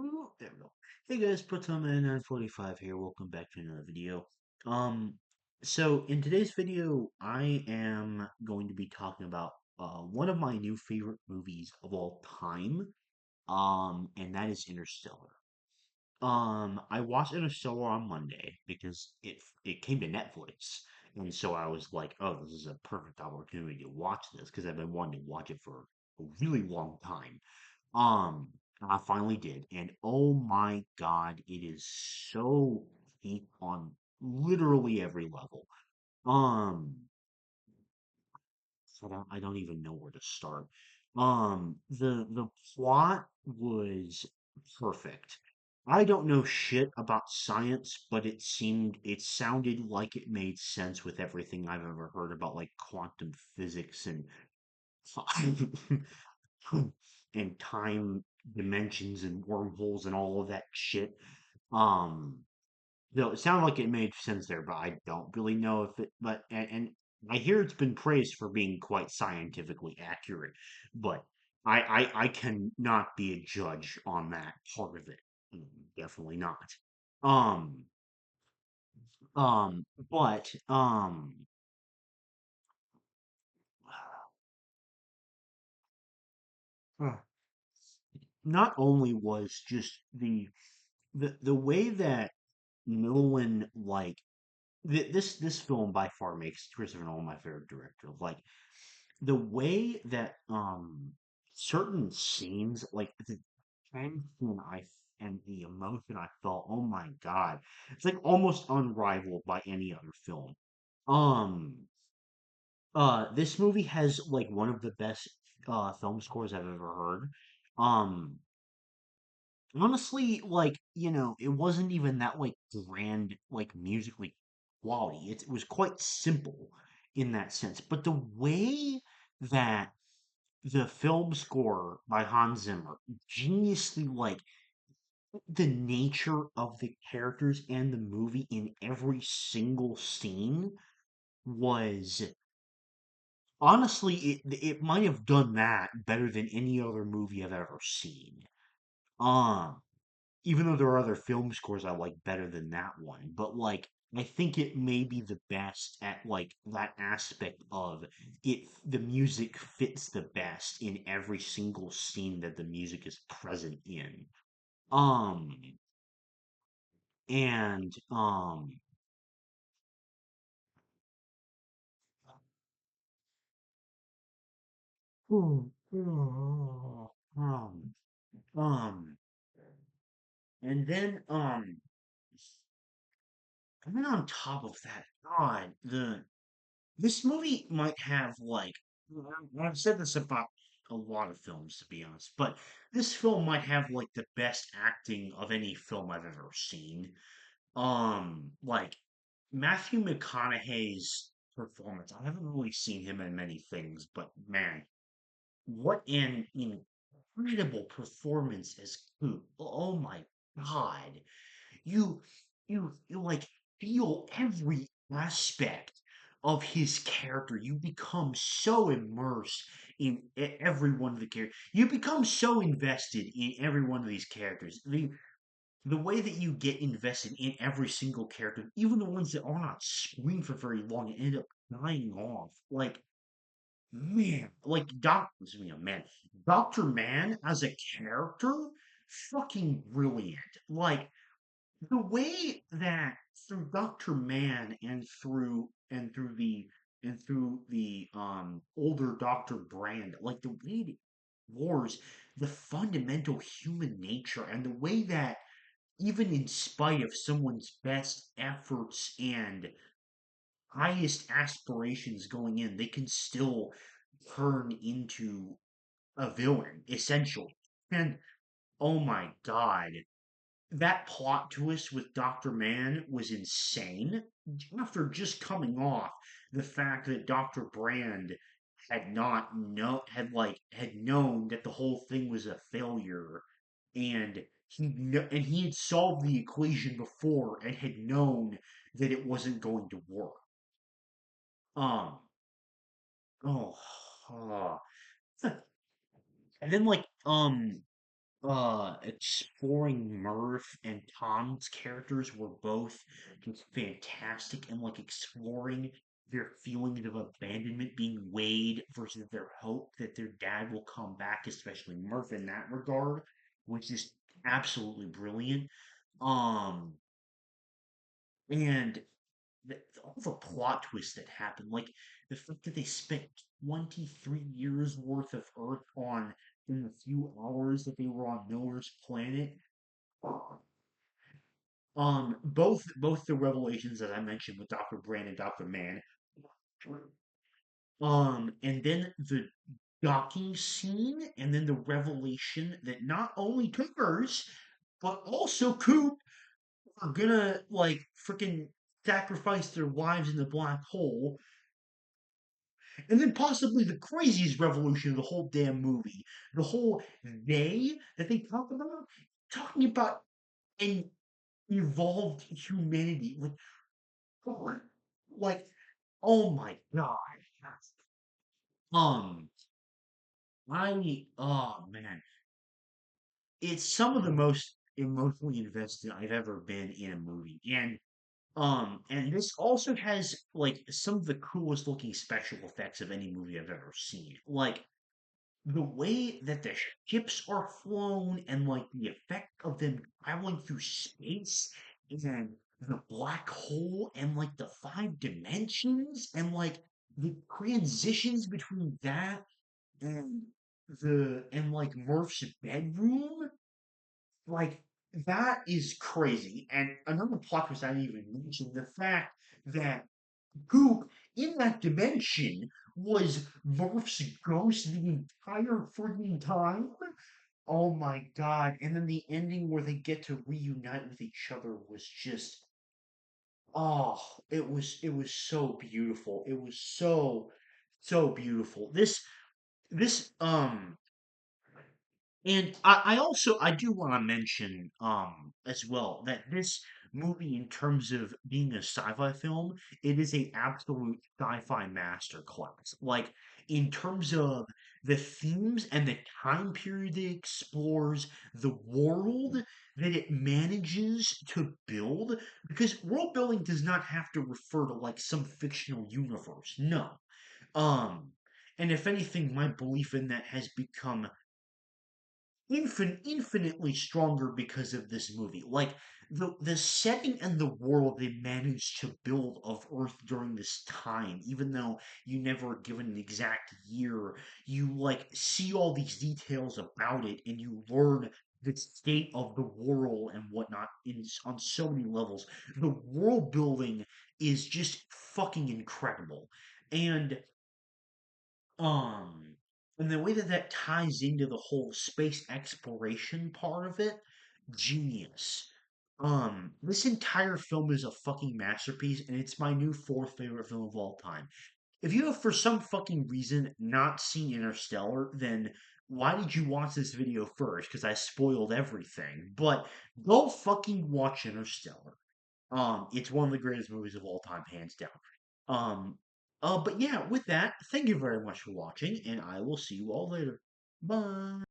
There we go. Hey guys, Pratama 945 here. Welcome back to another video. Um, so in today's video, I am going to be talking about one of my new favorite movies of all time. And that is Interstellar. I watched Interstellar on Monday because it came to Netflix, and so I was like, oh, this is a perfect opportunity to watch this because I've been wanting to watch it for a really long time. I finally did, and oh my God, it is so deep on literally every level. Um, I don't even know where to start. The plot was perfect. I don't know shit about science, but it sounded like it made sense with everything I've ever heard about like quantum physics and and time dimensions and wormholes and all of that shit. Um, though it sounded like it made sense there, but I don't really know if it. But and I hear it's been praised for being quite scientifically accurate, but I cannot be a judge on that part of it. Definitely not. Um, but not only was just the way that Nolan this film by far makes Christopher Nolan my favorite director. Like the way that certain scenes, like the tension and the emotion I felt, oh my God, it's like almost unrivaled by any other film. Um, this movie has like one of the best film scores I've ever heard. Um, Honestly, like, it wasn't even that like grand, like musically quality. It was quite simple in that sense. But the way that the film score by Hans Zimmer geniusly like the nature of the characters and the movie in every single scene was honestly it might have done that better than any other movie I've ever seen. Um Even though there are other film scores I like better than that one, but like I think it may be the best at like that aspect of it. The music fits the best in every single scene that the music is present in. Um, and um, um, and then and then on top of that, God, the this movie might have like I've said this about a lot of films to be honest, but this film might have like the best acting of any film I've ever seen. Like Matthew McConaughey's performance. I haven't really seen him in many things, but man, what an incredible performance as Coop. Oh my God. You you like feel every aspect of his character. You become so immersed in every one of the characters. You become so invested in every one of these characters. The way that you get invested in every single character, even the ones that are not screen for very long, and end up dying off. Like man, like excuse me, man, Doctor Man as a character, fucking brilliant. Like the way that through Dr. Man and through the older Dr. Brand, like the way it wars the fundamental human nature and the way that even in spite of someone's best efforts and highest aspirations going in, they can still turn into a villain, essentially. And oh my God, that plot twist with Dr. Man was insane. After just coming off the fact that Dr. Brand had not know had known that the whole thing was a failure, and he had solved the equation before and had known that it wasn't going to work. Um, oh, uh, and then like exploring Murph and Tom's characters were both just fantastic, and like exploring their feelings of abandonment being weighed versus their hope that their dad will come back, especially Murph in that regard, which is absolutely brilliant. Um, and all the plot twists that happened, like the fact that they spent 23 years worth of Earth on in the few hours that they were on Miller's planet. Both the revelations that I mentioned with Dr. Brand and Dr. Man, and then the docking scene, and then the revelation that not only Clippers, but also Coop are gonna like freaking sacrifice their wives in the black hole. And then possibly the craziest revolution of the whole damn movie, the whole they that they talk about, talking about an evolved humanity, like, like, oh my god. Um, oh man, it's some of the most emotionally invested I've ever been in a movie, and this also has like some of the coolest looking special effects of any movie I've ever seen. Like the way that the ships are flown and like the effect of them traveling through space and the black hole and like the five dimensions and like the transitions between that and like Murph's bedroom, like that is crazy. And another plot twist I didn't even mention, the fact that Goop in that dimension was Murph's ghost the entire freaking time. Oh my god. And then the ending where they get to reunite with each other was just oh, it was so beautiful. It was so beautiful. This and I also I do want to mention as well that this movie, in terms of being a sci-fi film, it is a absolute sci-fi masterclass. Like in terms of the themes and the time period it explores, the world that it manages to build, because world building does not have to refer to like some fictional universe. No. Um, and if anything, my belief in that has become infinitely stronger because of this movie. Like the setting and the world they managed to build of Earth during this time, even though you never are given an exact year, you like see all these details about it, and you learn the state of the world and whatnot on so many levels. The world building is just fucking incredible, and um, and the way that that ties into the whole space exploration part of it, genius. This entire film is a fucking masterpiece, and it's my new fourth favorite film of all time. If you have for some fucking reason not seen Interstellar, then why did you watch this video first? Because I spoiled everything. But go fucking watch Interstellar. It's one of the greatest movies of all time, hands down. Um, but yeah, with that, thank you very much for watching, and I will see you all later. Bye.